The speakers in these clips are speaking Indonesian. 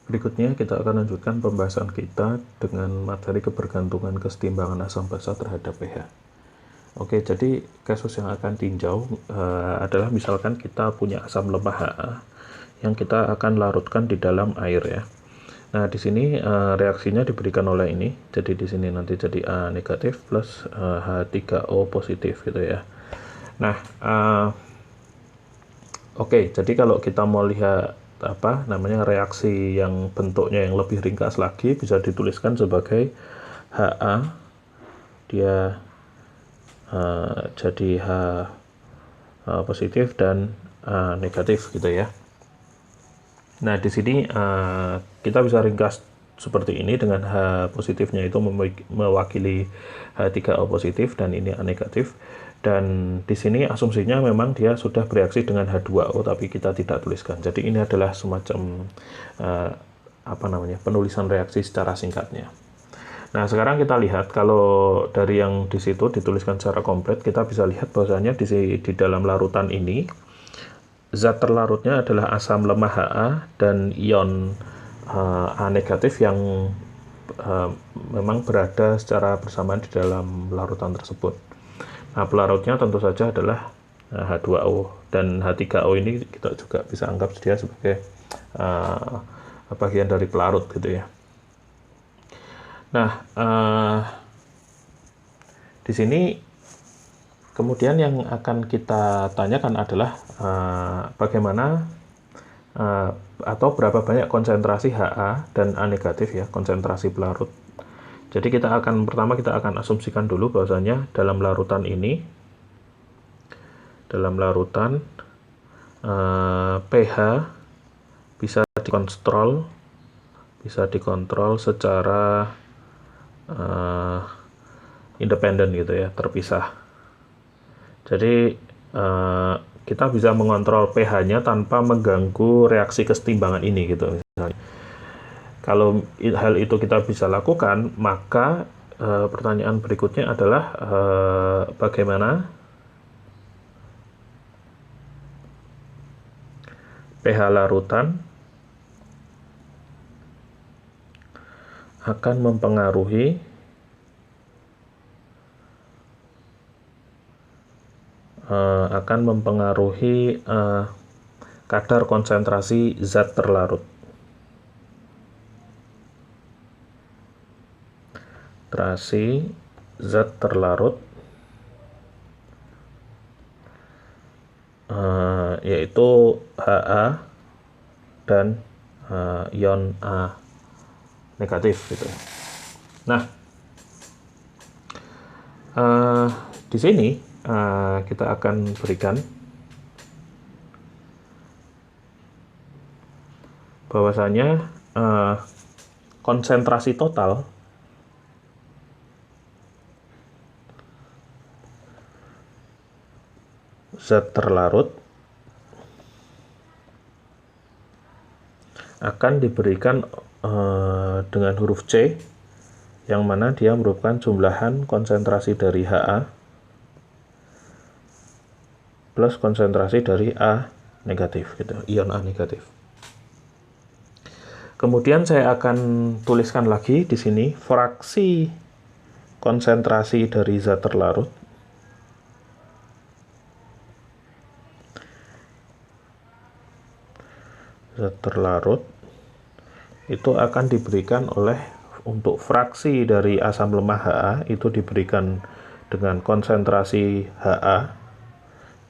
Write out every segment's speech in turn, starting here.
Berikutnya kita akan lanjutkan pembahasan kita dengan materi kebergantungan kesetimbangan asam basa terhadap pH. Oke, jadi kasus yang akan tinjau adalah misalkan kita punya asam lemah Ha yang kita akan larutkan di dalam air ya. Nah, di sini reaksinya diberikan oleh ini. Jadi di sini nanti jadi A negatif plus H3O positif gitu ya. Nah, oke, jadi kalau kita mau lihat apa namanya reaksi yang bentuknya yang lebih ringkas lagi, bisa dituliskan sebagai Ha dia jadi H positif dan negatif gitu ya. Nah, di sini kita bisa ringkas seperti ini dengan H positifnya itu mewakili H3O positif dan ini A negatif. Dan di sini asumsinya memang dia sudah bereaksi dengan H2O, tapi kita tidak tuliskan. Jadi ini adalah semacam penulisan reaksi secara singkatnya. Nah, sekarang kita lihat kalau dari yang di situ dituliskan secara komplit, kita bisa lihat bahwasanya di dalam larutan ini zat terlarutnya adalah asam lemah Ha dan ion A negatif yang memang berada secara bersamaan di dalam larutan tersebut. Nah, pelarutnya tentu saja adalah H2O, dan H3O ini kita juga bisa anggap dia sebagai bagian dari pelarut gitu ya. Nah, di sini kemudian yang akan kita tanyakan adalah bagaimana atau berapa banyak konsentrasi Ha dan A negatif ya, konsentrasi pelarut. Jadi pertama kita akan asumsikan dulu bahwasanya dalam larutan ini, dalam larutan pH bisa dikontrol secara independen gitu ya, terpisah. Jadi kita bisa mengontrol pH-nya tanpa mengganggu reaksi kesetimbangan ini gitu misalnya. Kalau hal itu kita bisa lakukan, maka pertanyaan berikutnya adalah bagaimana pH larutan akan mempengaruhi kadar konsentrasi zat terlarut. Konsentrasi zat terlarut yaitu Ha dan ion A negatif gitu. Nah, di sini kita akan berikan bahwasanya konsentrasi total zat terlarut akan diberikan dengan huruf C, yang mana dia merupakan jumlahan konsentrasi dari Ha plus konsentrasi dari A negatif gitu, ion A negatif. Kemudian saya akan tuliskan lagi di sini fraksi konsentrasi dari zat terlarut itu akan diberikan untuk fraksi dari asam lemah Ha itu diberikan dengan konsentrasi Ha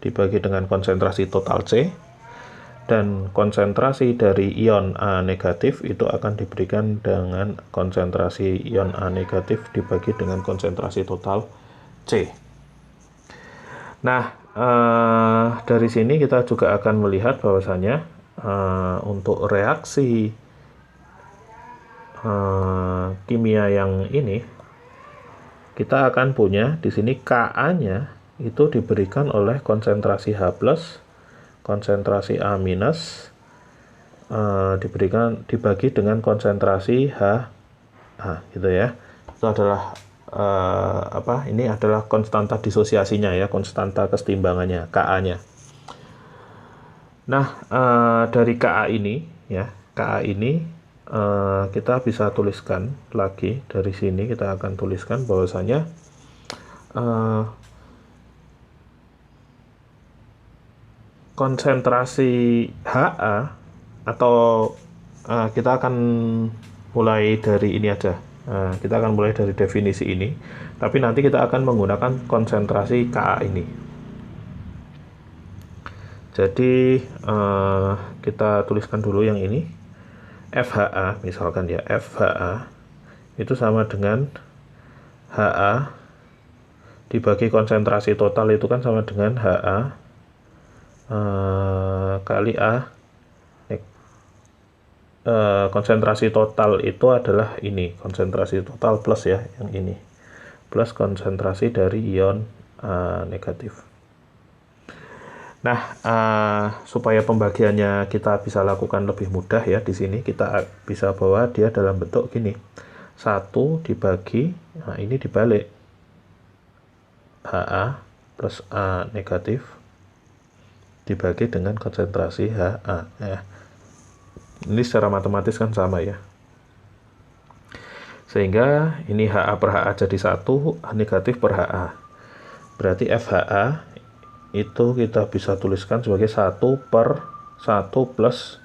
dibagi dengan konsentrasi total C, dan konsentrasi dari ion A negatif itu akan diberikan dengan konsentrasi ion A negatif dibagi dengan konsentrasi total C. Nah, dari sini kita juga akan melihat bahwasanya untuk reaksi kimia yang ini, kita akan punya di sini Ka-nya itu diberikan oleh konsentrasi H+, konsentrasi A- dibagi dengan konsentrasi H gitu ya. Itu adalah ini adalah konstanta disosiasinya ya, konstanta kesetimbangannya, Ka-nya. Nah, dari Ka ini ya, Ka ini kita bisa tuliskan lagi dari sini, kita akan tuliskan bahwasanya konsentrasi HA atau kita akan mulai dari ini aja. Kita akan mulai dari definisi ini, tapi nanti kita akan menggunakan konsentrasi Ka ini. Jadi kita tuliskan dulu yang ini. FHA misalkan ya, FHA itu sama dengan HA dibagi konsentrasi total itu kan sama dengan HA kali A. Konsentrasi total itu adalah ini, konsentrasi total plus ya, yang ini plus konsentrasi dari ion negatif. Nah, supaya pembagiannya kita bisa lakukan lebih mudah ya, di sini kita bisa bawa dia dalam bentuk gini, 1 dibagi, nah ini dibalik, HA plus A negatif dibagi dengan konsentrasi HA ya. Ini secara matematis kan sama ya, sehingga ini HA per HA jadi 1, A negatif per HA, berarti FHA itu kita bisa tuliskan sebagai 1 per 1 plus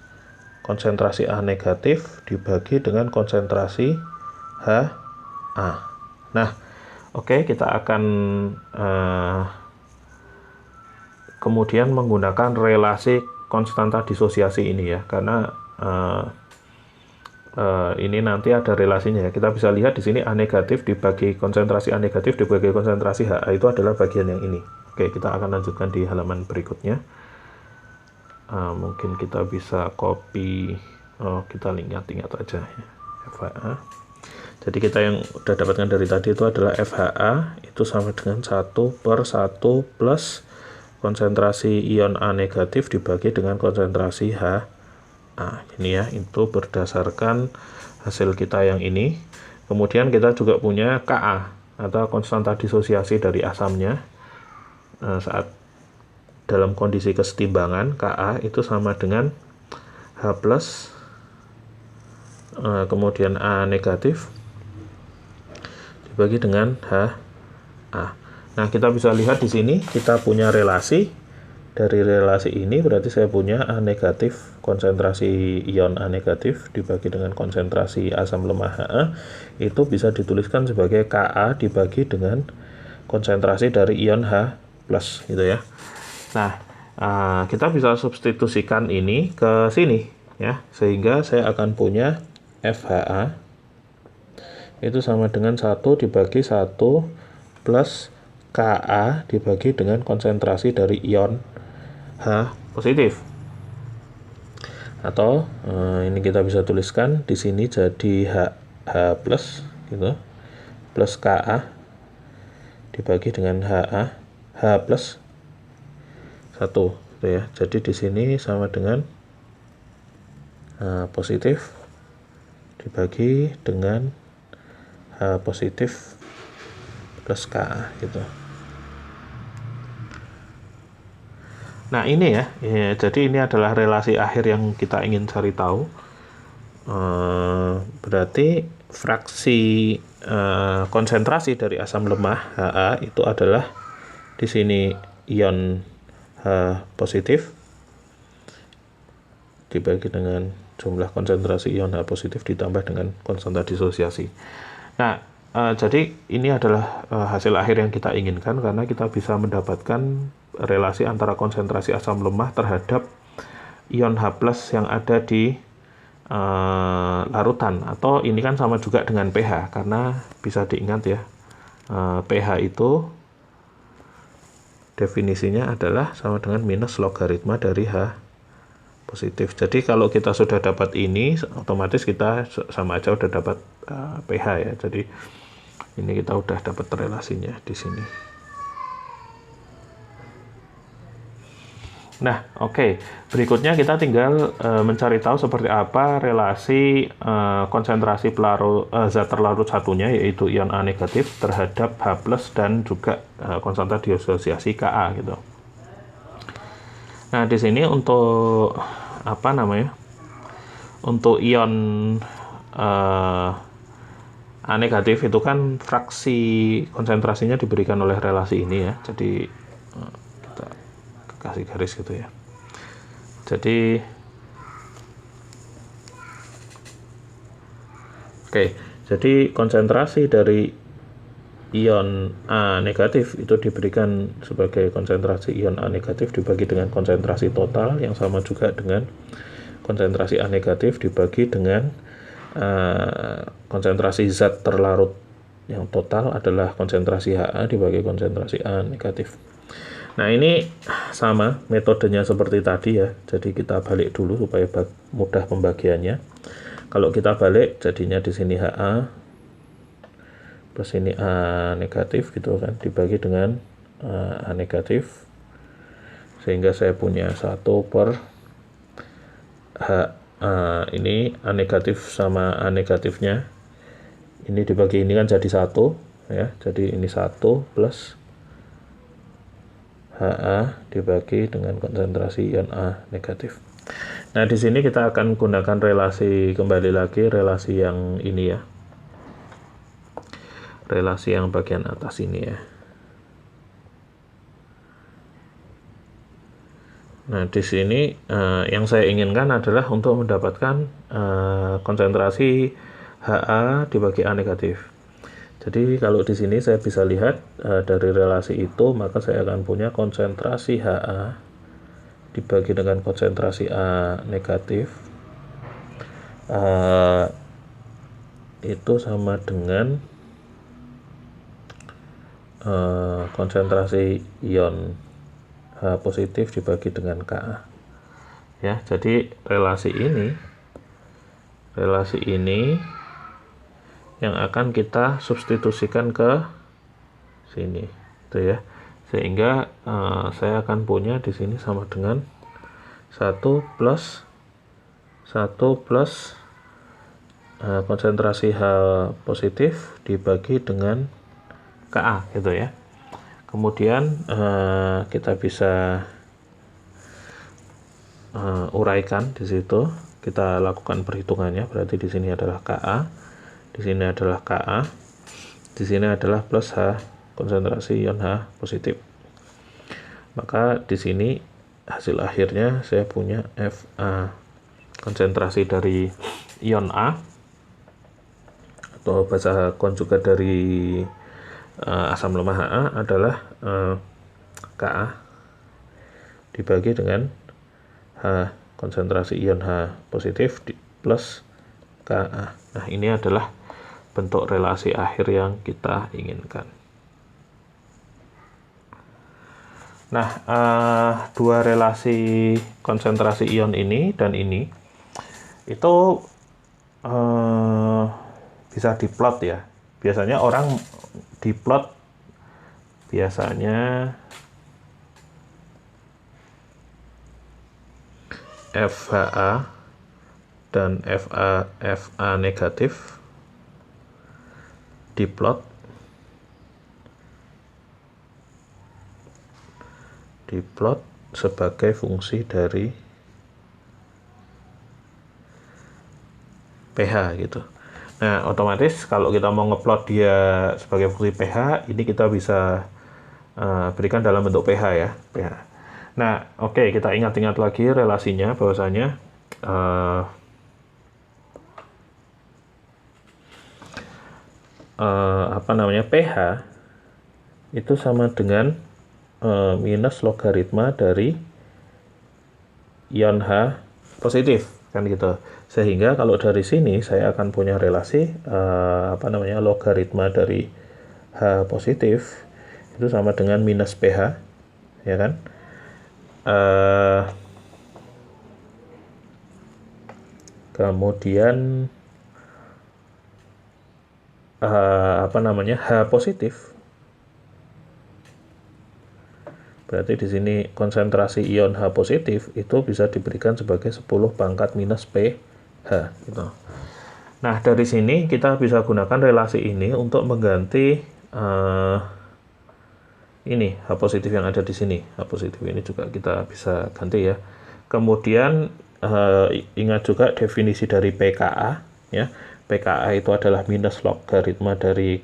konsentrasi A negatif dibagi dengan konsentrasi HA. Nah, oke, kita akan kemudian menggunakan relasi konstanta disosiasi ini ya, karena ini nanti ada relasinya ya. Kita bisa lihat di sini A negatif dibagi konsentrasi A negatif dibagi konsentrasi HA itu adalah bagian yang ini. Oke, kita akan lanjutkan di halaman berikutnya. Mungkin kita bisa copy, kita ingat aja ya, FHA. Jadi kita yang udah dapatkan dari tadi itu adalah FHA itu sama dengan 1 per 1 plus konsentrasi ion A negatif dibagi dengan konsentrasi HA. Ini ya, itu berdasarkan hasil kita yang ini. Kemudian kita juga punya Ka atau konstanta disosiasi dari asamnya. Saat dalam kondisi kesetimbangan, Ka itu sama dengan H plus kemudian A negatif dibagi dengan HA. Nah, kita bisa lihat di sini kita punya relasi. Dari relasi ini berarti saya punya A negatif, konsentrasi ion A negatif dibagi dengan konsentrasi asam lemah HA itu bisa dituliskan sebagai Ka dibagi dengan konsentrasi dari ion H plus gitu ya. Nah, kita bisa substitusikan ini ke sini ya, sehingga saya akan punya FHA itu sama dengan 1 dibagi 1 plus Ka dibagi dengan konsentrasi dari ion H positif. Atau ini kita bisa tuliskan di sini jadi H plus gitu, plus Ka dibagi dengan HA H plus 1 gitu ya. Jadi di sini sama dengan positif dibagi dengan H positif plus Ka gitu. Nah, ini ya, jadi ini adalah relasi akhir yang kita ingin cari tahu. Berarti fraksi konsentrasi dari asam lemah HA itu adalah di sini ion H positif dibagi dengan jumlah konsentrasi ion H positif ditambah dengan konstanta disosiasi. Nah, jadi ini adalah hasil akhir yang kita inginkan, karena kita bisa mendapatkan relasi antara konsentrasi asam lemah terhadap ion H+ yang ada di larutan, atau ini kan sama juga dengan pH, karena bisa diingat ya, pH itu definisinya adalah sama dengan minus logaritma dari H positif. Jadi kalau kita sudah dapat ini, otomatis kita sama aja udah dapat pH ya. Jadi ini kita udah dapat relasinya di sini. Nah, oke. Berikutnya kita tinggal mencari tahu seperti apa relasi konsentrasi zat terlarut satunya, yaitu ion A negatif terhadap H+ dan juga konstanta disosiasi Ka gitu. Nah, di sini untuk untuk ion A negatif itu kan fraksi konsentrasinya diberikan oleh relasi ini ya. Jadi kita kasih garis gitu ya. Jadi jadi konsentrasi dari ion A negatif itu diberikan sebagai konsentrasi ion A negatif dibagi dengan konsentrasi total yang sama juga dengan konsentrasi A negatif dibagi dengan konsentrasi zat terlarut yang total adalah konsentrasi HA dibagi konsentrasi A negatif. Nah, ini sama metodenya seperti tadi ya. Jadi kita balik dulu supaya mudah pembagiannya. Kalau kita balik jadinya di sini HA plus ini A negatif gitu kan dibagi dengan A negatif. Sehingga saya punya 1 per H ini A negatif sama A negatifnya ini dibagi ini kan jadi 1 ya, jadi ini 1 plus HA dibagi dengan konsentrasi ion A negatif. Nah, di sini kita akan gunakan relasi, kembali lagi relasi yang ini ya, relasi yang bagian atas ini ya. Nah, di sini yang saya inginkan adalah untuk mendapatkan konsentrasi HA dibagi A negatif. Jadi kalau di sini saya bisa lihat dari relasi itu, maka saya akan punya konsentrasi HA dibagi dengan konsentrasi A negatif itu sama dengan konsentrasi ion H positif dibagi dengan Ka. Ya, jadi relasi ini yang akan kita substitusikan ke sini, gitu ya. Sehingga saya akan punya di sini sama dengan 1 plus konsentrasi H positif dibagi dengan Ka gitu ya. Kemudian kita bisa uraikan di situ, kita lakukan perhitungannya. Berarti di sini adalah Ka, di sini adalah Ka, di sini adalah plus H konsentrasi ion H positif. Maka di sini hasil akhirnya saya punya Fa konsentrasi dari ion A atau bahasa konjugat dari asam lemah HA adalah Ka dibagi dengan H konsentrasi ion H positif plus Ka. Nah, ini adalah bentuk relasi akhir yang kita inginkan. Nah, dua relasi konsentrasi ion ini dan ini itu bisa diplot ya. Biasanya orang diplot biasanya FHA dan FA negatif diplot sebagai fungsi dari pH gitu. Nah, otomatis kalau kita mau ngeplot dia sebagai fungsi pH, ini kita bisa berikan dalam bentuk pH ya, pH. Nah, oke, kita ingat-ingat lagi relasinya, bahwasanya pH itu sama dengan minus logaritma dari ion H positif kan gitu. Sehingga kalau dari sini saya akan punya relasi logaritma dari H positif itu sama dengan minus pH ya kan. Kemudian H positif berarti di sini konsentrasi ion H positif itu bisa diberikan sebagai 10 pangkat minus pH gitu. Nah, dari sini kita bisa gunakan relasi ini untuk mengganti ini H positif yang ada di sini. H positif ini juga kita bisa ganti ya. Kemudian ingat juga definisi dari pKa, ya. pKa itu adalah minus logaritma dari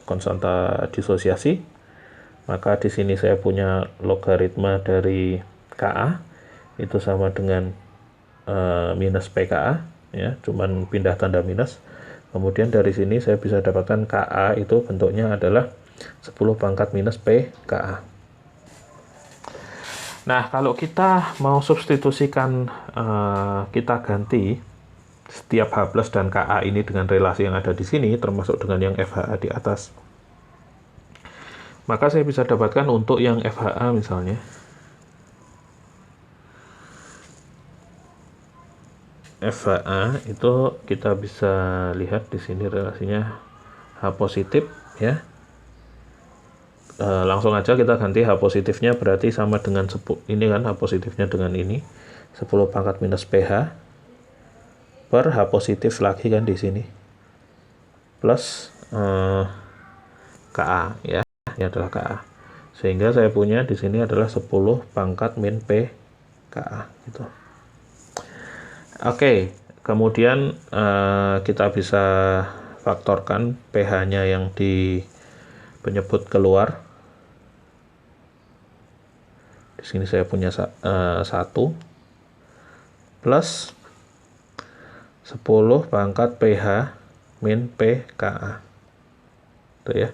konstanta disosiasi. Maka di sini saya punya logaritma dari Ka itu sama dengan minus pKa, ya, cuman pindah tanda minus. Kemudian dari sini saya bisa dapatkan Ka itu bentuknya adalah 10 pangkat minus pKa. Nah, kalau kita mau substitusikan, kita ganti setiap H plus dan Ka ini dengan relasi yang ada di sini, termasuk dengan yang FHA di atas. Maka saya bisa dapatkan untuk yang FHA misalnya. FHA itu kita bisa lihat di sini relasinya H positif, ya. Langsung aja kita ganti H positifnya berarti sama dengan 10, ini kan H positifnya dengan ini 10 pangkat minus PH per H positif lagi kan di sini plus Ka, ya, ini adalah Ka, sehingga saya punya di sini adalah 10 pangkat min PKa gitu. Oke, kemudian kita bisa faktorkan pH-nya yang di penyebut keluar. Di sini saya punya 1 plus 10 pangkat pH min pKa. Itu ya.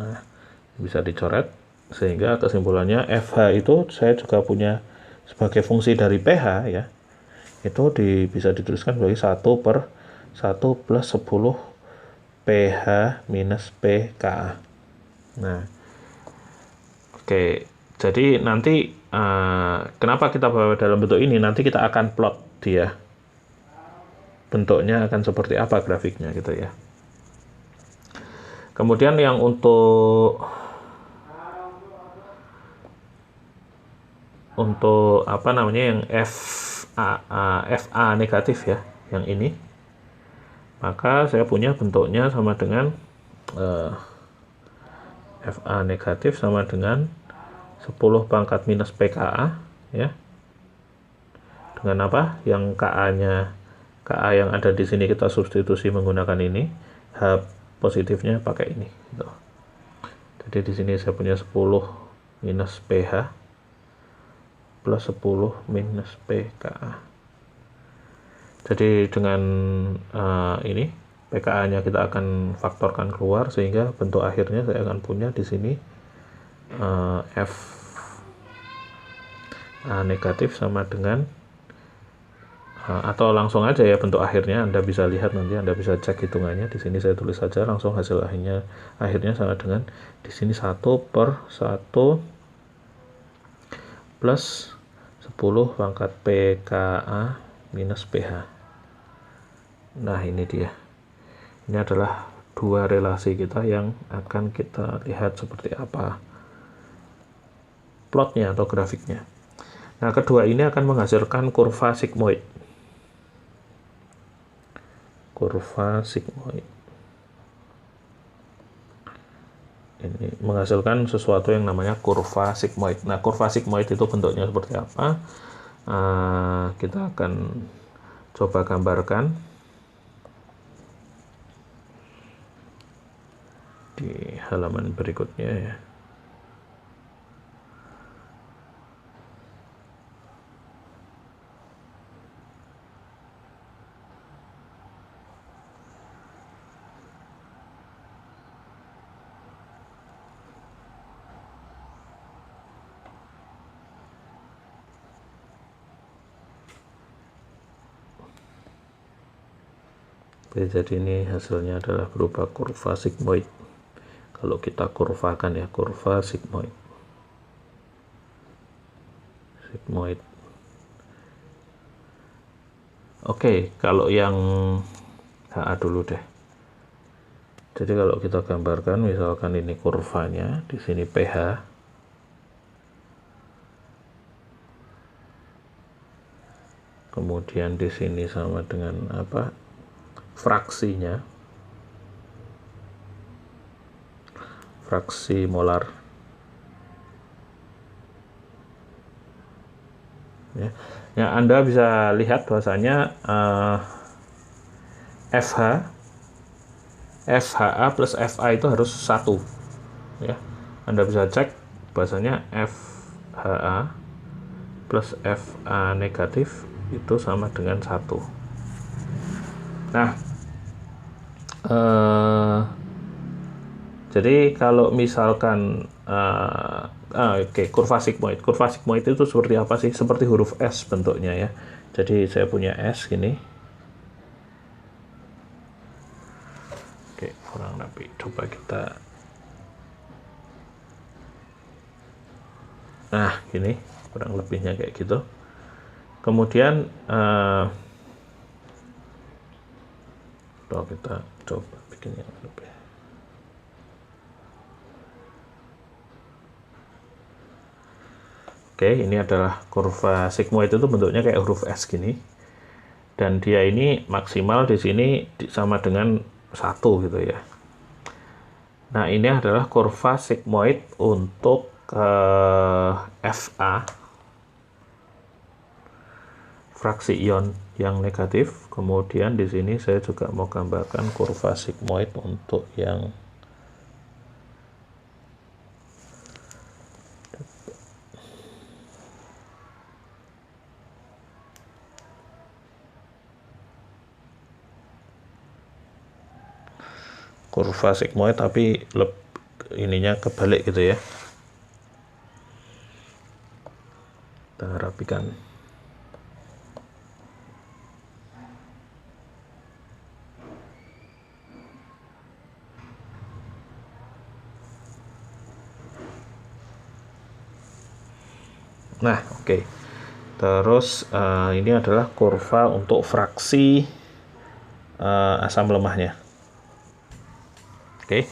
Nah, bisa dicoret sehingga kesimpulannya FH itu saya juga punya sebagai fungsi dari pH, ya. Itu bisa dituliskan sebagai 1 per 1 plus 10 pH minus pKa. Nah, oke, jadi nanti kenapa kita bawa dalam bentuk ini? Nanti kita akan plot dia. Bentuknya akan seperti apa grafiknya gitu ya. Kemudian yang untuk apa namanya yang FA negatif, ya, yang ini. Maka saya punya bentuknya sama dengan FA negatif sama dengan 10 pangkat minus PKa, ya. Dengan apa? Yang Ka yang ada di sini kita substitusi menggunakan ini. H positifnya pakai ini gitu. Jadi di sini saya punya 10 minus PH plus 10 minus PKa. Jadi dengan ini PKa-nya kita akan faktorkan keluar sehingga bentuk akhirnya saya akan punya di sini F negatif sama dengan atau langsung aja ya bentuk akhirnya Anda bisa lihat, nanti Anda bisa cek hitungannya. Di sini saya tulis saja langsung hasil akhirnya sama dengan di sini 1 per 1 plus 10 pangkat PKa minus PH. Nah, ini dia. Ini adalah dua relasi kita yang akan kita lihat seperti apa plotnya atau grafiknya. Nah, kedua ini akan menghasilkan kurva sigmoid. Kurva sigmoid. Ini menghasilkan sesuatu yang namanya kurva sigmoid. Nah, kurva sigmoid itu bentuknya seperti apa? Kita akan coba gambarkan di halaman berikutnya, ya. Jadi ini hasilnya adalah berupa kurva sigmoid. Kalau kita kurvakan, ya, kurva sigmoid. Oke, kalau yang HA dulu deh. Jadi kalau kita gambarkan, misalkan ini kurvanya, di sini pH, kemudian di sini sama dengan apa? Fraksinya, fraksi molar. ya. Ya, Anda bisa lihat bahwasanya FH, FHA plus FA itu harus 1 ya. Anda bisa cek bahwasanya FHA plus FA negatif itu sama dengan 1. Nah, jadi kalau misalkan kurva sigmoid itu seperti apa sih? Seperti huruf S bentuknya ya. Jadi saya punya S gini. Oke, kurang lebih. Coba kita. Nah, gini kurang lebihnya kayak gitu. Kemudian kita coba bikin yang lebih. Oke, ini adalah kurva sigmoid, itu bentuknya kayak huruf S gini. Dan dia ini maksimal di sini sama dengan 1 gitu ya. Nah, ini adalah kurva sigmoid untuk FA, fraksi ion yang negatif. Kemudian di sini saya juga mau gambarkan kurva sigmoid untuk yang kurva sigmoid tapi ininya kebalik gitu ya. Kita rapikan. Nah, oke. Terus ini adalah kurva untuk fraksi asam lemahnya. Oke.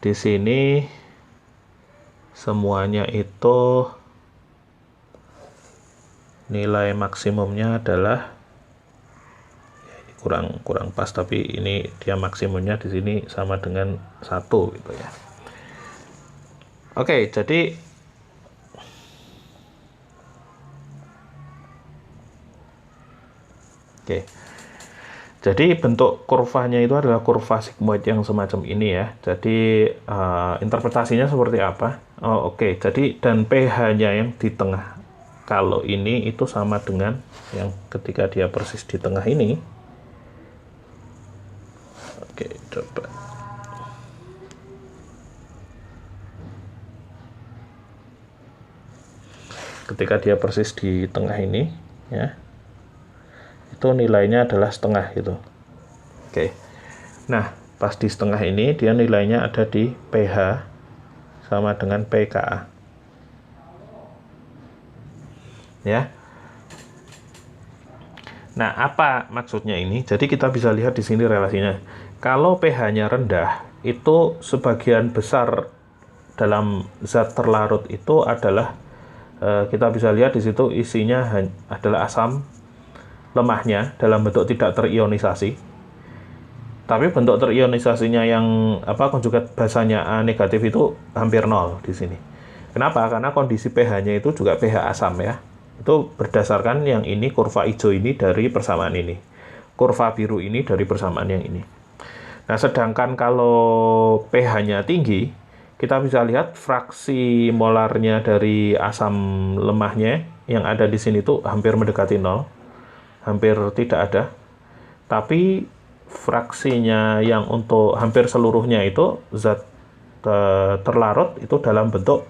Di sini semuanya itu nilai maksimumnya adalah kurang pas, tapi ini dia maksimumnya di sini sama dengan 1 gitu ya. Oke, jadi bentuk kurvanya itu adalah kurva sigmoid yang semacam ini ya. Jadi interpretasinya seperti apa? Jadi dan pH-nya yang di tengah, kalau ini itu sama dengan yang ketika dia persis di tengah ini. Oke, coba. Ketika dia persis di tengah ini ya, itu nilainya adalah setengah gitu. Oke. Nah, pas di setengah ini dia nilainya ada di pH sama dengan pKa. Ya. Nah, apa maksudnya ini? Jadi kita bisa lihat di sini relasinya. Kalau pH-nya rendah, itu sebagian besar dalam zat terlarut itu adalah kita bisa lihat di situ isinya adalah asam lemahnya dalam bentuk tidak terionisasi. Tapi bentuk terionisasinya yang konjugat basanya A negatif itu hampir 0 di sini. Kenapa? Karena kondisi pH-nya itu juga pH asam ya. Itu berdasarkan yang ini kurva hijau ini dari persamaan ini. Kurva biru ini dari persamaan yang ini. Nah, sedangkan kalau pH-nya tinggi, kita bisa lihat fraksi molarnya dari asam lemahnya yang ada di sini tuh hampir mendekati 0, hampir tidak ada. Tapi fraksinya yang untuk hampir seluruhnya itu zat terlarut itu dalam bentuk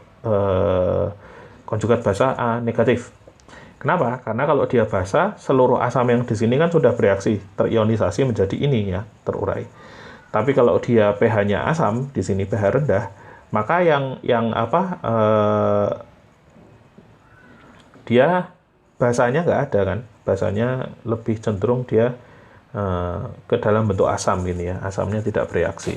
konjugat basa A negatif. Kenapa? Karena kalau dia basa, seluruh asam yang di sini kan sudah bereaksi terionisasi menjadi ini ya, terurai. Tapi kalau dia pH-nya asam, di sini pH rendah, maka dia basanya nggak ada kan, basanya lebih cenderung dia ke dalam bentuk asam gini ya, asamnya tidak bereaksi.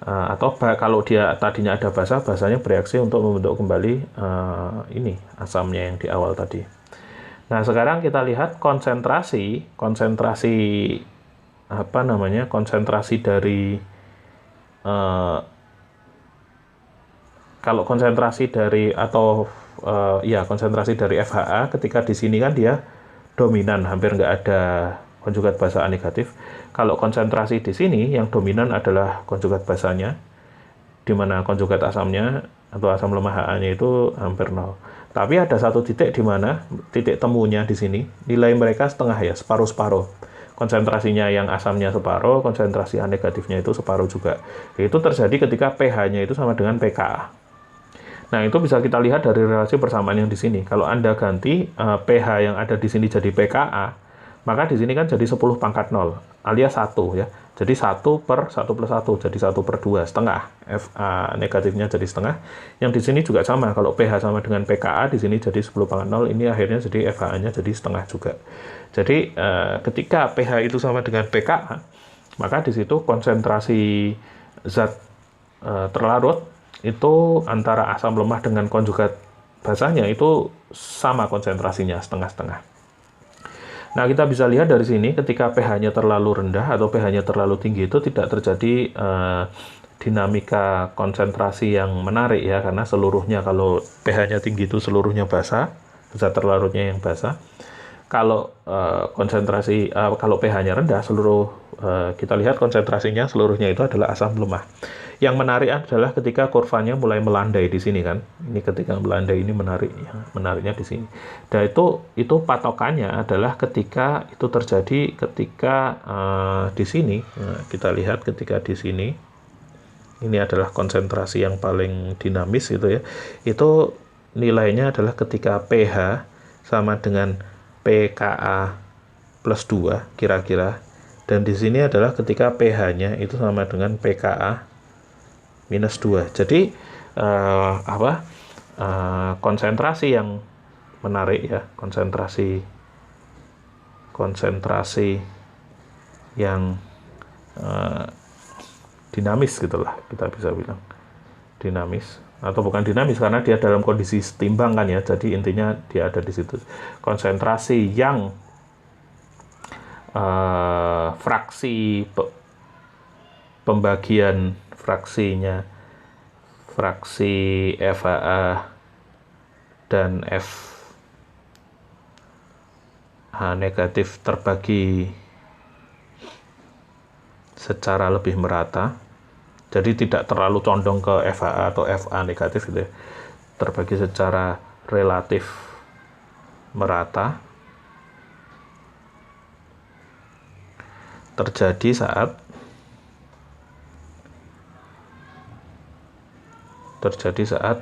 Atau kalau dia tadinya ada basa, basanya bereaksi untuk membentuk kembali ini asamnya yang di awal tadi. Nah, sekarang kita lihat konsentrasi dari kalau konsentrasi dari atau ya konsentrasi dari FHA ketika di sini kan dia dominan, hampir nggak ada konjugat basa A negatif. Kalau konsentrasi di sini yang dominan adalah konjugat basanya, di mana konjugat asamnya atau asam lemah HA-nya itu hampir 0. Tapi ada satu titik di mana titik temunya di sini, nilai mereka setengah ya, separuh-separuh. Konsentrasinya yang asamnya separuh, konsentrasi A negatifnya itu separuh juga. Itu terjadi ketika pH-nya itu sama dengan pKa. Nah, itu bisa kita lihat dari relasi persamaan yang di sini. Kalau Anda ganti pH yang ada di sini jadi pKa, maka di sini kan jadi 10 pangkat 0, alias 1 ya. Jadi 1 per 1 plus 1, jadi 1 per 2, setengah. FA negatifnya jadi setengah. Yang di sini juga sama, kalau pH sama dengan pKa, di sini jadi 10 pangkat 0, ini akhirnya jadi FA-nya jadi setengah juga. Jadi ketika pH itu sama dengan pKa, maka di situ konsentrasi zat terlarut itu antara asam lemah dengan konjugat basanya itu sama konsentrasinya, setengah-setengah. Nah, kita bisa lihat dari sini ketika pH-nya terlalu rendah atau pH-nya terlalu tinggi itu tidak terjadi dinamika konsentrasi yang menarik ya, karena seluruhnya kalau pH-nya tinggi itu seluruhnya basa, zat terlarutnya yang basa. Kalau kalau pH-nya rendah, kita lihat konsentrasinya seluruhnya itu adalah asam lemah. Yang menarik adalah ketika kurvanya mulai melandai di sini kan. Ini ketika melandai ini menariknya di sini. Dan itu patokannya adalah ketika itu terjadi ketika di sini. Nah, kita lihat ketika di sini. Ini adalah konsentrasi yang paling dinamis itu ya. Itu nilainya adalah ketika pH sama dengan pKa plus 2 kira-kira. Dan di sini adalah ketika pH-nya itu sama dengan pKa minus 2. Jadi konsentrasi yang menarik ya, konsentrasi yang dinamis gitulah, kita bisa bilang dinamis, atau bukan dinamis karena dia dalam kondisi setimbang kan ya. Jadi intinya dia ada di situ. Konsentrasi yang fraksi pembagian fraksinya, fraksi FHA dan FH negatif terbagi secara lebih merata, jadi tidak terlalu condong ke FHA atau FA negatif gitu ya, terbagi secara relatif merata, terjadi saat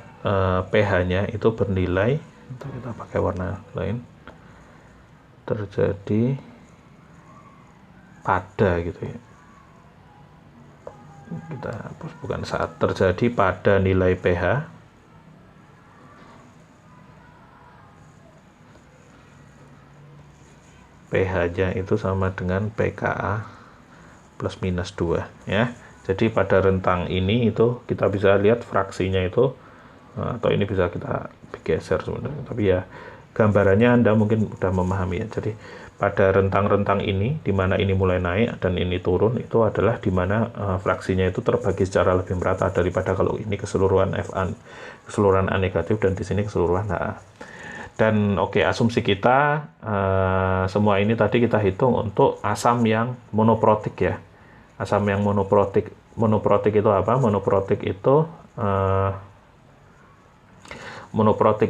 pH-nya itu bernilai, kita pakai warna lain, terjadi pada gitu ya. Kita hapus, bukan saat, terjadi pada nilai pH pH-nya itu sama dengan pKa plus minus 2 ya. Jadi pada rentang ini itu kita bisa lihat fraksinya itu, atau ini bisa kita geser sebenarnya, tapi ya gambarannya Anda mungkin udah memahami ya. Jadi pada rentang-rentang ini, di mana ini mulai naik dan ini turun, itu adalah di mana fraksinya itu terbagi secara lebih merata daripada kalau ini keseluruhan FA, keseluruhan A negatif, dan di sini keseluruhan HA. Dan oke, asumsi kita semua ini tadi kita hitung untuk asam yang monoprotik ya. Asam yang monoprotik itu apa? Monoprotik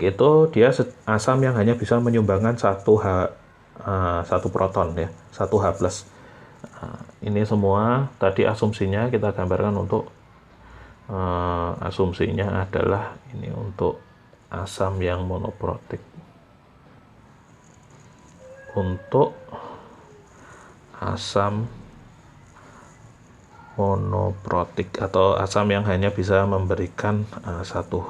itu dia asam yang hanya bisa menyumbangkan satu proton ya, 1 H+. Ini semua tadi asumsinya kita gambarkan untuk asumsinya adalah ini untuk asam yang monoprotik. Untuk asam monoprotik atau asam yang hanya bisa memberikan satu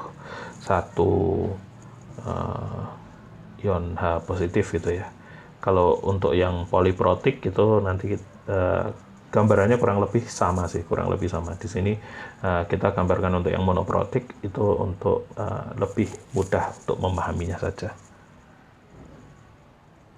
ion H positif gitu ya. Kalau untuk yang poliprotik itu nanti gambarannya kurang lebih sama sih, Di sini kita gambarkan untuk yang monoprotik itu untuk lebih mudah untuk memahaminya saja.